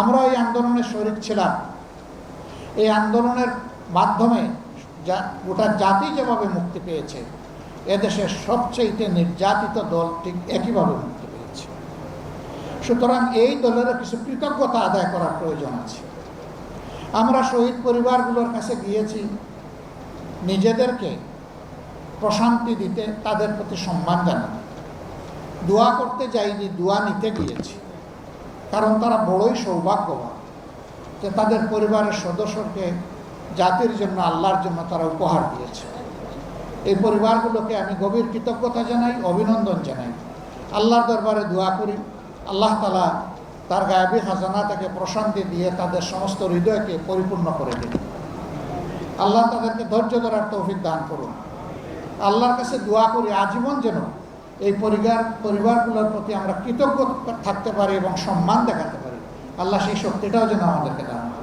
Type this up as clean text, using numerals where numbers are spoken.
আমরা এই আন্দোলনে শরিক ছিলাম। এই আন্দোলনের মাধ্যমে গোটা জাতি যেভাবে মুক্তি পেয়েছে, এদেশের সবচেয়ে নির্যাতিত দল ঠিক একইভাবে মুক্তি পেয়েছে। সুতরাং এই দলেরও কিছু কৃতজ্ঞতা আদায় করার প্রয়োজন আছে। আমরা শহীদ পরিবারগুলোর কাছে গিয়েছি নিজেদেরকে প্রশান্তি দিতে, তাদের প্রতি সম্মান জানাতে। দোয়া করতে যাইনি, দোয়া নিতে গিয়েছি। কারণ তারা বড়ই সৌভাগ্যবান যে তাদের পরিবারের সদস্যকে জাতির জন্য, আল্লাহর জন্য তারা উপহার দিয়েছে। এই পরিবারগুলোকে আমি গভীর কৃতজ্ঞতা জানাই, অভিনন্দন জানাই। আল্লাহর দরবারে দোয়া করি আল্লাহ তাআলা তার গায়েবী খাজানা থেকে প্রশান্তি দিয়ে তাদের সমস্ত হৃদয়কে পরিপূর্ণ করে দিন। আল্লাহ তাদেরকে ধৈর্য ধরার তৌফিক দান করুন। আল্লাহর কাছে দোয়া করি আজীবন যেন এই পরিবারগুলোর প্রতি আমরা কৃতজ্ঞ থাকতে পারি এবং সম্মান দেখাতে পারি। আল্লাহ সেই শক্তিটাও যেন আমাদেরকে দান করেন।